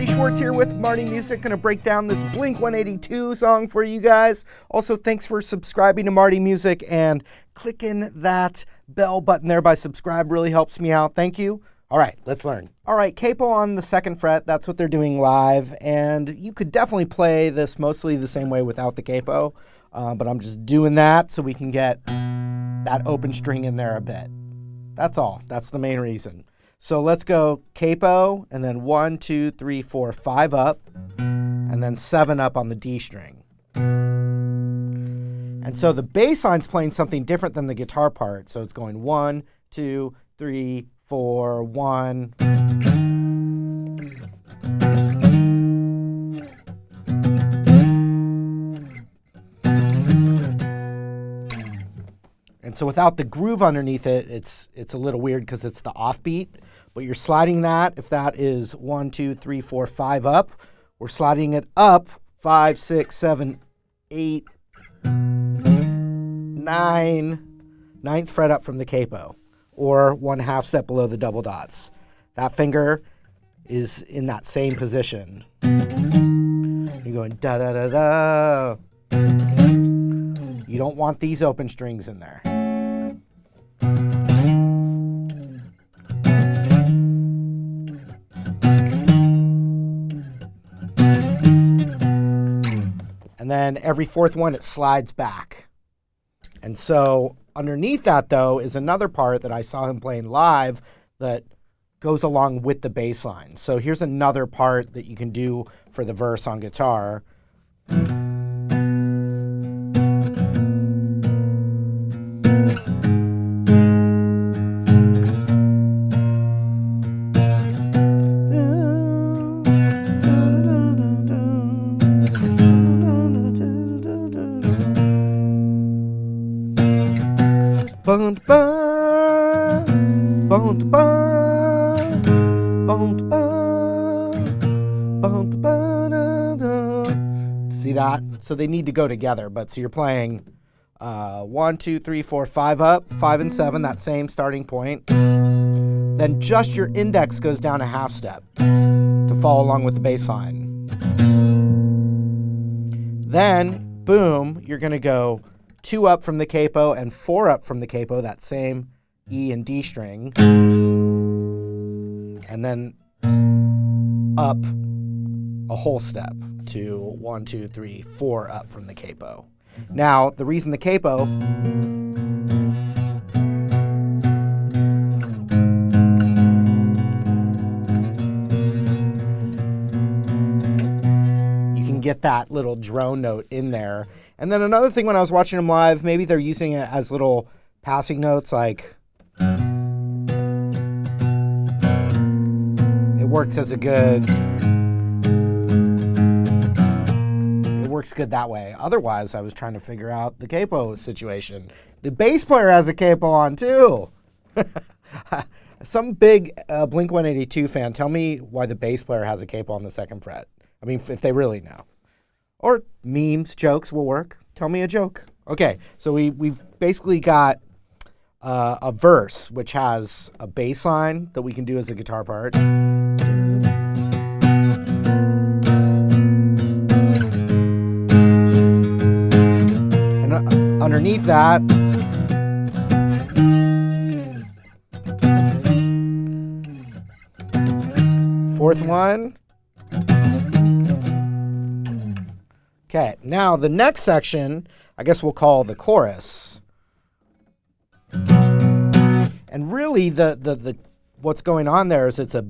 Marty Schwartz here with Marty Music. Gonna break down this Blink-182 song for you guys. Also, thanks for subscribing to Marty Music and clicking that bell button there by subscribe. Really helps me out. Thank you. All right, let's learn. All right, capo on the 2nd fret. That's what they're doing live. And you could definitely play this mostly the same way without the capo. But I'm just doing that so we can get that open string in there a bit. That's all. That's the main reason. So let's go capo, and then 1, 2, 3, 4, 5 up, and then 7 up on the D string. And so the bass line's playing something different than the guitar part. So it's going 1, 2, 3, 4, 1. And so without the groove underneath it, it's a little weird because it's the offbeat. But you're sliding that, if that is 1, 2, 3, 4, 5 up, we're sliding it up 5, 6, 7, 8, 9, 9th fret up from the capo, or 1/2 step below the double dots. That finger is in that same position. You're going da da da da. You don't want these open strings in there. And then every 4th one, it slides back. And so underneath that, though, is another part that I saw him playing live that goes along with the bass line. So here's another part that you can do for the verse on guitar. See that? So they need to go together, but so you're playing 1, 2, 3, 4, 5 up, 5 and 7, that same starting point. Then just your index goes down a 1/2 step to follow along with the bass line. Then, boom, you're going to go 2 up from the capo and 4 up from the capo, that same E and D string. And then up a whole step to 1, 2, 3, 4 up from the capo. Now, the reason the capo get that little drone note in there. And then another thing when I was watching them live, maybe they're using it as little passing notes, like it works as a good, it works good that way. Otherwise, I was trying to figure out the capo situation. The bass player has a capo on too. Some big Blink-182 fan, tell me why the bass player has a capo on the 2nd fret. I mean, if they really know. Or memes, jokes will work. Tell me a joke. Okay, so we've basically got a verse, which has a bass line that we can do as a guitar part. And underneath that, fourth one. Okay, now the next section, I guess we'll call the chorus. And really, the what's going on there is it's a,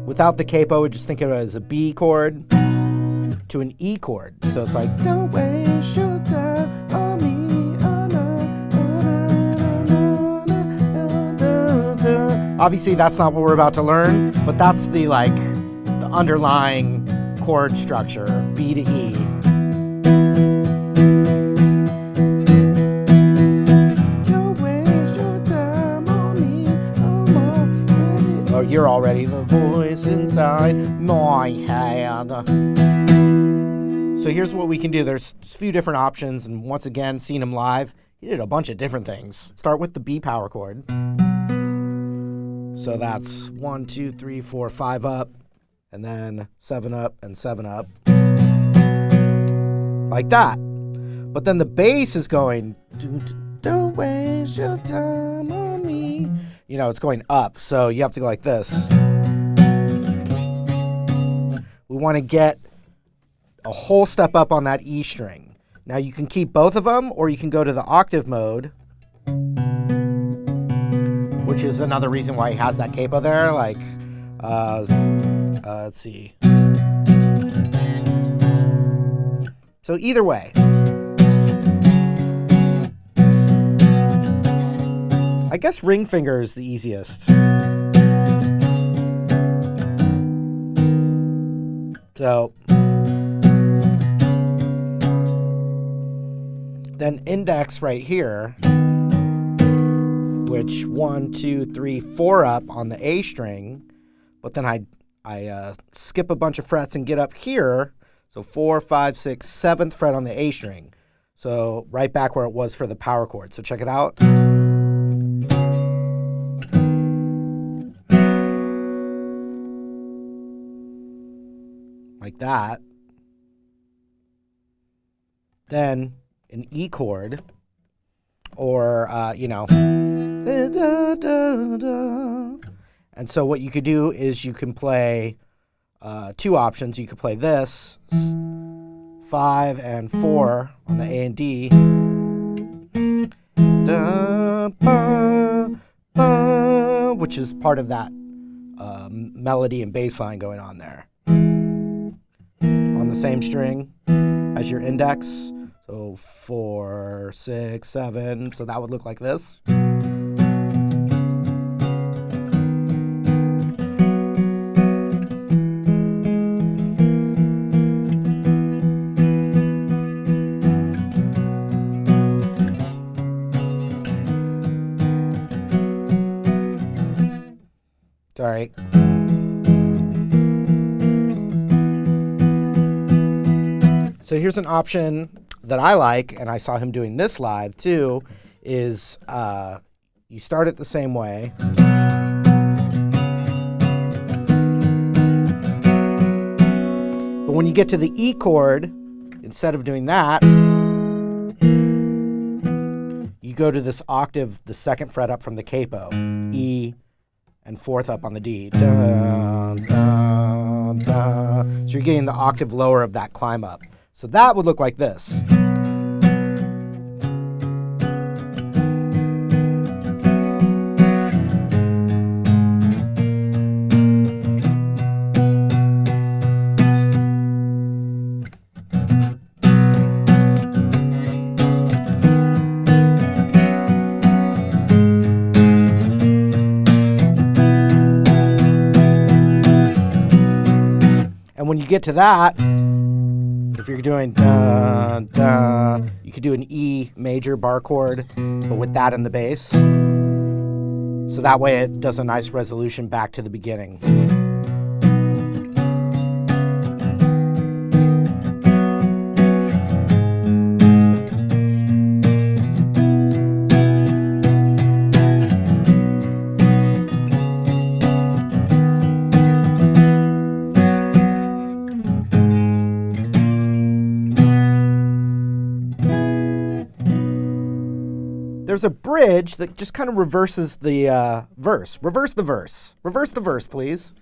without the capo, we just think of it as a B chord to an E chord. So it's like, don't waste your time on me. Obviously, that's not what we're about to learn, but that's the underlying chord structure, B to E. Don't waste your time on me. Oh, you're already the voice inside my head. So here's what we can do. There's a few different options, and once again, seeing him live, he did a bunch of different things. Start with the B power chord. So that's 1, 2, 3, 4, 5 up, and then 7 up and 7 up. Like that. But then the bass is going, don't waste your time on me. You know, it's going up, so you have to go like this. We want to get a whole step up on that E string. Now you can keep both of them, or you can go to the octave mode, which is another reason why he has that capo there. Like, let's see. So either way, I guess ring finger is the easiest. So then index right here, which 1, 2, 3, 4 up on the A string, but then I skip a bunch of frets and get up here. So 4, 5, 6, 7th fret on the A string. So right back where it was for the power chord. So check it out. Like that. Then an E chord, or, you know. And so what you could do is you can play two options. You could play this, 5 and 4 on the A and D. Which is part of that melody and bass line going on there. On the same string as your index. So 4, 6, 7. So that would look like this. Sorry. So here's an option that I like, and I saw him doing this live too, is you start it the same way. But when you get to the E chord, instead of doing that, you go to this octave, the 2nd fret up from the capo, E, and 4th up on the D. Dun, dun, dun. So you're getting the octave lower of that climb up. So that would look like this. And when you get to that, if you're doing dun, dun, you could do an E major bar chord, but with that in the bass. So that way it does a nice resolution back to the beginning. There's a bridge that just kind of reverses the verse. Reverse the verse. Reverse the verse, please.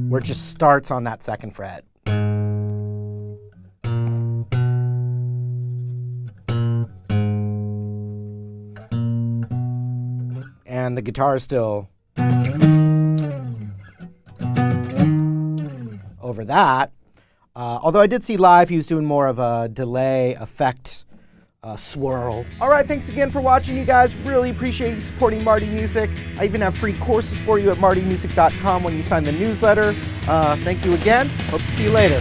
Where it just starts on that 2nd fret. And the guitar is still over that. Although I did see live, he was doing more of a delay effect swirl. All right, thanks again for watching, you guys. Really appreciate you supporting Marty Music. I even have free courses for you at martymusic.com when you sign the newsletter. Thank you again. Hope to see you later.